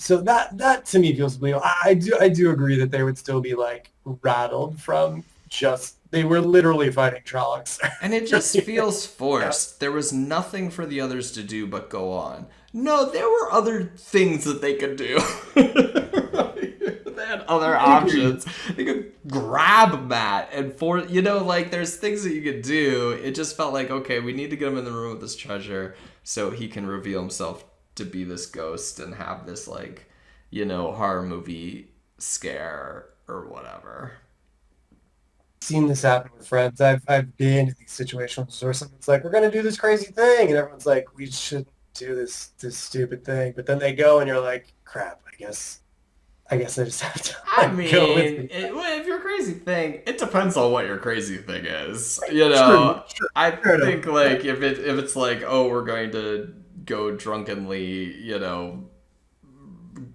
So that to me feels real. I do agree that they would still be like rattled from just they were literally fighting Trollocs. And it just feels Yeah. forced. There was nothing for the others to do but go on. No, there were other things that they could do. They had other I agree. options. They could grab Matt and like there's things that you could do. It just felt like, okay, we need to get him in the room with this treasure so he can reveal himself to be this ghost and have this like, horror movie scare or whatever. Seen this happen with friends. I've been in these situations where someone's like, "We're gonna do this crazy thing," and everyone's like, "We shouldn't do this stupid thing." But then they go, and you're like, "Crap! I guess I guess I just have to I like go with mean, it. well, if your crazy thing, it depends on what your crazy thing is. True, sure, I fair enough. think Yeah. like if it's like, oh, we're going to go drunkenly,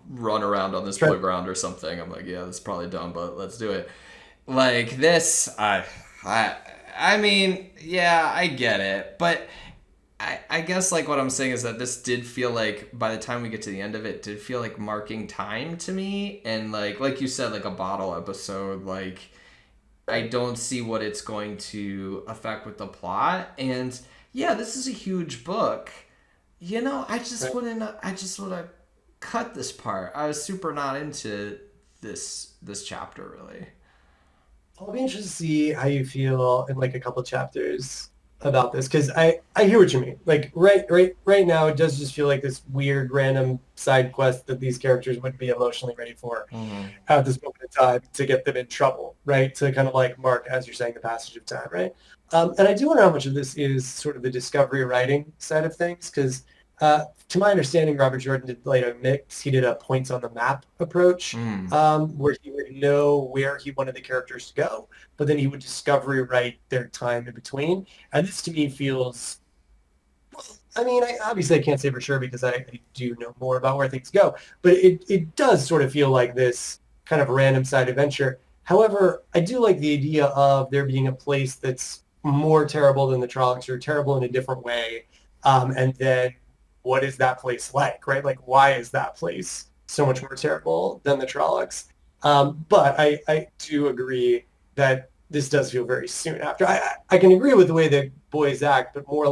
run around on this Try. playground or something. I'm like, yeah, that's probably dumb, but let's do it. Like this, I, I mean, yeah, I get it, but I guess like what I'm saying is that this did feel like by the time we get to the end of it, did feel like marking time to me, and like you said, like a bottle episode. Like I don't see what it's going to affect with the plot, and yeah, this is a huge book. Right. I just would have cut this part. I was super not into this chapter really. I'll be interested to see how you feel in like a couple chapters about this because I hear what you mean. Like right now, it does just feel like this weird random side quest that these characters would be emotionally ready for Mm-hmm. at this moment in time to get them in trouble, right? To kind of like mark, as you're saying, the passage of time, right? And I do wonder how much of this is sort of the discovery writing side of things because to my understanding, Robert Jordan did like a mix. He did a points on the map approach Mm. where he would know where he wanted the characters to go, but then he would discovery write their time in between. And this to me feels, I mean, obviously I can't say for sure because I do know more about where things go, but it does sort of feel like this kind of random side adventure. However, I do like the idea of there being a place that's more terrible than the Trollocs or terrible in a different way. And then what is that place like, right? Like, why is that place so much more terrible than the Trollocs? But I do agree that this does feel very soon after. I can agree with the way the boys act, but more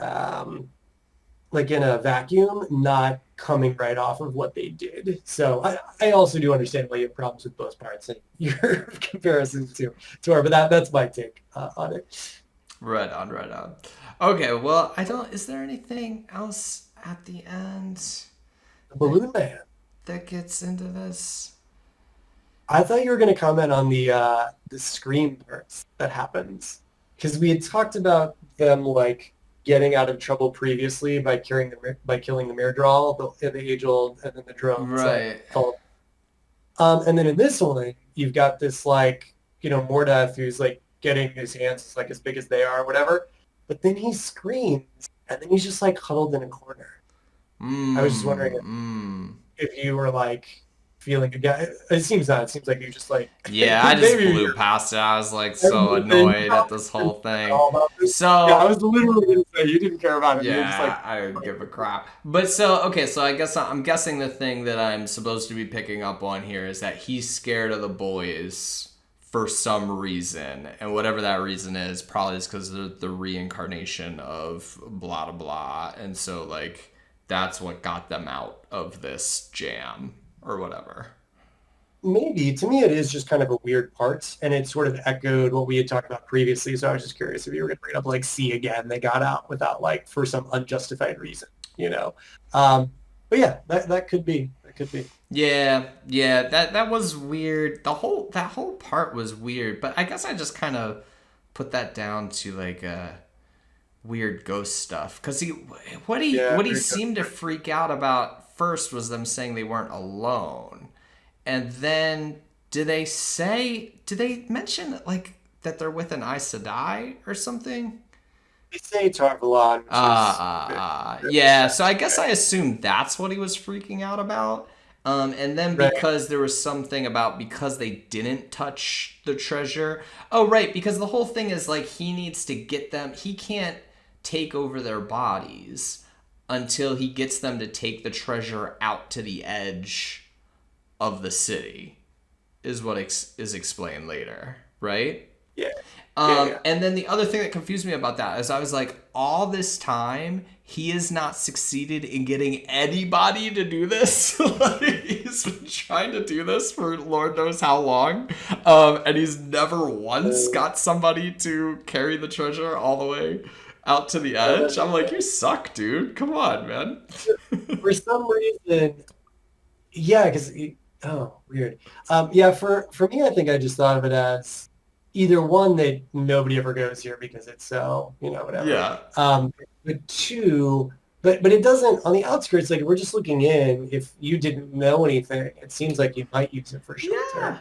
um, like in a vacuum, not coming right off of what they did. So I also do understand why you have problems with both parts and your comparisons to her, but that's my take on it. Right on, right on. Okay, well, I don't. Is there anything else at the end The that Balloon Man. that gets into this? I thought you were going to comment on the scream parts that happens because we had talked about them like getting out of trouble previously by by killing the Mirrodral, the age old, and then the drones like Right. follow. And then in this one, you've got this like Mordath who's like getting his hands like as big as they are, or whatever. But then he screams, and then he's just like huddled in a corner. I was just wondering Mm. if you were like feeling again. It seems not. It seems like you just like Yeah, I just maybe blew past it. I was like so everything. You annoyed at probably this whole didn't care at thing. all about this. Yeah, I So was literally going to say you didn't care about it. You were just like, yeah, I don't give a crap. But so okay, so I guess I'm guessing the thing that I'm supposed to be picking up on here is that he's scared of the boys for some reason, and whatever that reason is, probably is because they're the reincarnation of blah blah blah, and so like that's what got them out of this jam or whatever. maybe to me it is just kind of a weird part, and it sort of echoed what we had talked about previously. So I was just curious if you were going to bring up like C again. They got out without like for some unjustified reason, you know. Um, but yeah, that could be. That could be. Yeah, yeah, that was weird. That whole part was weird, but I guess I just kind of put that down to like weird ghost stuff cuz Yeah, what he very good. seemed to freak out about first was them saying they weren't alone. And then did they mention like that they're with an Aes Sedai or something? They say Tarvalon, which is Yeah. So I guess I assumed that's what he was freaking out about. And then right. because there was something about because they didn't touch the treasure. Oh, right. Because the whole thing is like he needs to get them. He can't take over their bodies until he gets them to take the treasure out to the edge of the city, is what is explained later, right? Yeah, yeah, yeah. And then the other thing that confused me about that is I was like, all this time, he has not succeeded in getting anybody to do this. Like, he's been trying to do this for Lord knows how long. And he's never once got somebody to carry the treasure all the way out to the edge. I'm like, you suck, dude. Come on, man. For some reason, yeah, because oh, weird. Yeah, for me, I think I just thought of it as either one that nobody ever goes here because it's so whatever. Yeah. But two, but it doesn't on the outskirts. Like we're just looking in. If you didn't know anything, it seems like you might use it for Yeah. shelter.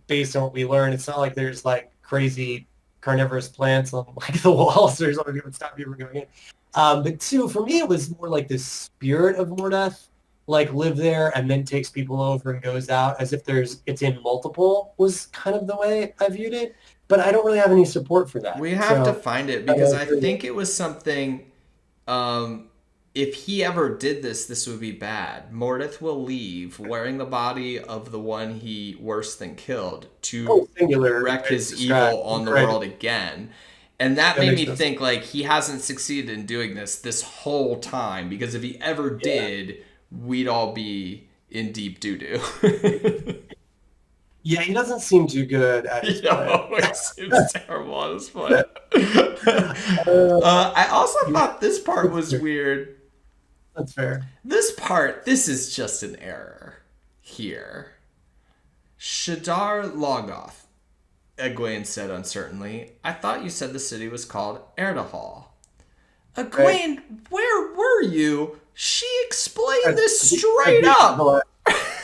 Based on what we learned, it's not like there's like crazy carnivorous plants on like the walls or something that would stop you from going in. But two, for me, it was more like the spirit of Mordeth, like live there and then takes people over and goes out as if it's in multiple was kind of the way I viewed it. But I don't really have any support for that. We have to So find it I because don't I agree. think it was something. Um, if he ever did this, this would be bad. Mordeth will leave wearing the body of the one he worse than killed Oh, to singular. wreak It's his evil distract. on the Right. world again. And that That made makes me no sense. think like he hasn't succeeded in doing this whole time because if he ever Yeah. did, we'd all be in deep doo doo. Yeah, he doesn't seem too good at his plan. Yo, it seems terrible on this point. Uh, I also you- thought this part that's was fair. weird. That's fair. This is just an error here. Shadar Logoth, Egwene said uncertainly. I thought you said the city was called Erdahal. Egwene, where were you? She explained this straight up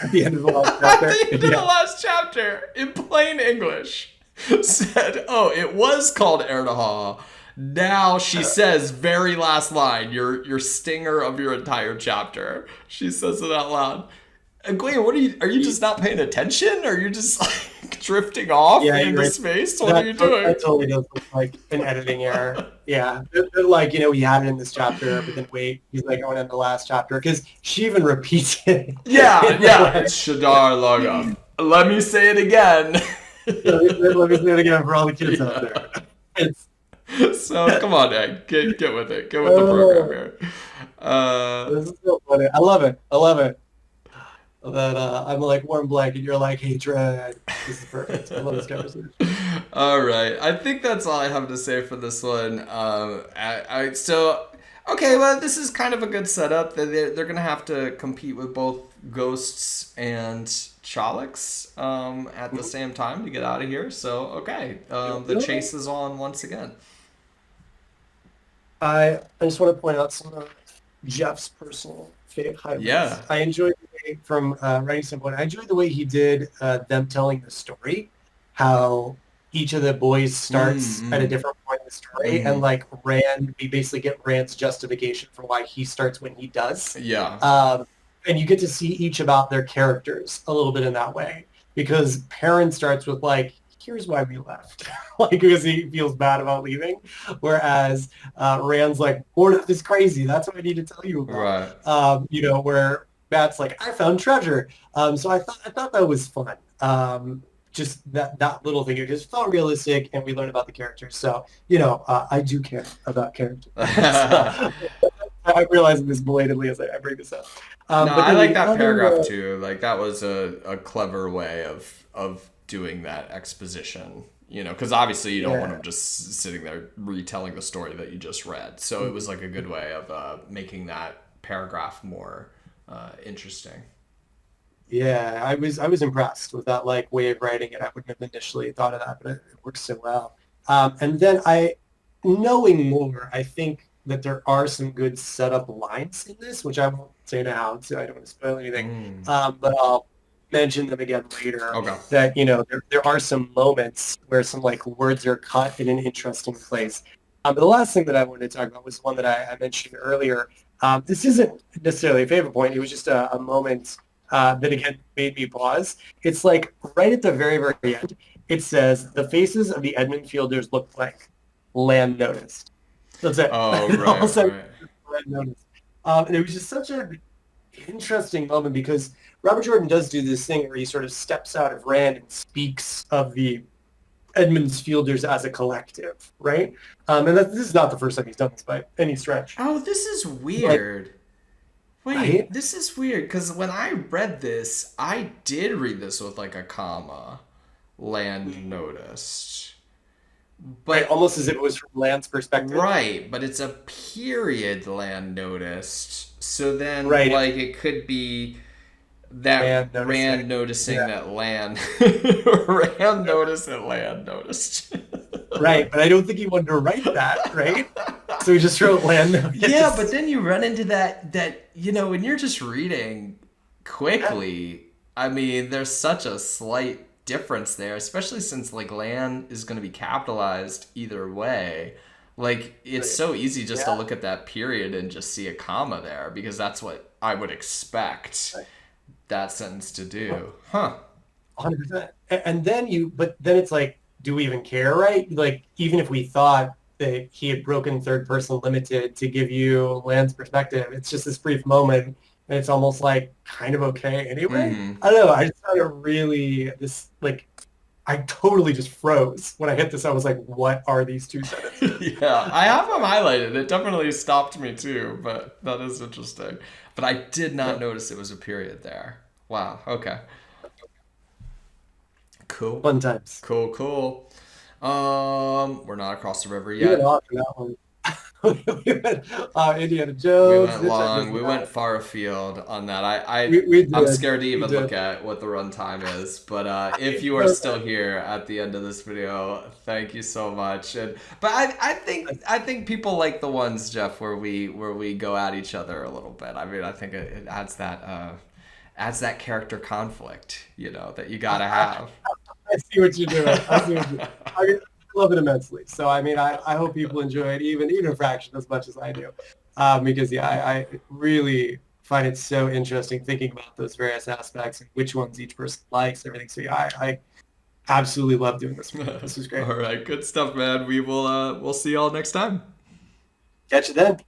At the end of the last at chapter. the end of the Yeah. last chapter in plain English. Said, oh, it was called Erdahal. Now she says, very last line, your stinger of your entire chapter. She says it out loud. Egwene, are you just not paying attention? Are you just like drifting off Yeah, you're into right. space? What are you doing? That totally does look like an editing error. Yeah. Like, we had it in this chapter, but then wait, he's like going in the last chapter because she even repeats it. Yeah, in the yeah, last- it's Shadar Logoth. Let me say it again. Let me say it again for all the kids out there. It's, So come on, Egg, get with it. Get with the program here. this is so funny. I love it. I love it. That I'm like warm blanket. You're like hatred. This is perfect. I love this conversation. All right, I think that's all I have to say for this one. So okay, well, this is kind of a good setup. They're gonna have to compete with both ghosts and Trollocs at the same time to get out of here. So okay, the chase is on once again. I just want to point out some of Jeff's personal favorite highlights. Yeah. I enjoyed the way, from writing standpoint, I enjoyed the way he did them telling the story, how each of the boys starts at a different point in the story, and like we basically get Rand's justification for why he starts when he does. Yeah. And you get to see each about their characters a little bit in that way, because Perrin starts with like, here's why we left, like because he feels bad about leaving, whereas Rand's like, Mordeth is crazy. That's what I need to tell you about. Right. Where Matt's like, I found treasure. So I thought that was fun. Just that little thing. It just felt realistic, and we learned about the characters. So I do care about characters. So, I'm realizing this belatedly as I bring this up. No, But I then like the that other, paragraph too. Like that was a clever way of doing that exposition. Because obviously you don't want Yeah. them just sitting there retelling the story that you just read. So it was like a good way of making that paragraph more interesting. Yeah, I was impressed with that like way of writing it. I wouldn't have initially thought of that, but it works so well. And then knowing more, I think that there are some good setup lines in this, which I won't say now, so I don't want to spoil anything. But I'll mention them again later. Okay. That there are some moments where some like words are cut in an interesting place. But the last thing that I wanted to talk about was one that I mentioned earlier. This isn't necessarily a favorite point. It was just a moment that again made me pause. It's like right at the very, very end. It says the faces of the Edmund Fielders look blank. Land noticed. That's it. Oh, And all of a right, sudden, right. Land noticed. And it was just such an interesting moment because Robert Jordan does do this thing where he sort of steps out of Rand and speaks of the Edmund's Fielders as a collective, right? This is not the first time he's done this by any stretch. Oh, this is weird. Wait, Right? this is weird because when I read this, I did read this with like a comma, land noticed. Right, But almost as if it was from Land's perspective. right, but it's a period land noticed. So then Right. like it could be that Rand noticing. Rand noticing Yeah. that land Rand noticed that land noticed. Right, but I don't think he wanted to write that, right? So we just wrote land. Yeah, but then you run into that when you're just reading Yeah, quickly, I mean, there's such a slight difference there, especially since like land is going to be capitalized either way. Like it's so easy just to yeah, look at that period and just see a comma there because that's what I would expect that sentence to do. Huh. 100%. And then but then it's like, do we even care, right? Like, even if we thought that he had broken third person limited to give you Land's perspective, it's just this brief moment, and it's almost like kind of okay anyway. Mhm. I don't know. I just found it really this like I totally just froze when I hit this. I was like, what are these two sentences? Yeah, I have them highlighted. It definitely stopped me too, but that is interesting. But I did not Yeah, notice it was a period there. Wow. Okay. Cool. fun times. Cool, cool. We're not across the river We went yet. off on that one. We went Indiana We Jones, went Hitchhiker's long. We went Guide. far afield on that. I We I'm did. scared to We even look did. at what the runtime is. But if you are still Perfect. here at the end of this video, thank you so much. And but I think people like the ones, Jeff, where we go at each other a little bit. I mean, I think it adds that character conflict, that you gotta have. I see what you're doing. I see what you're I love it immensely. So I mean, I hope people enjoy it even a fraction as much as I do, because yeah, I really find it so interesting thinking about those various aspects and which ones each person likes, everything. So yeah, I absolutely love doing this with you. This was great. All right, good stuff, man. We'll see y'all next time. Catch you then.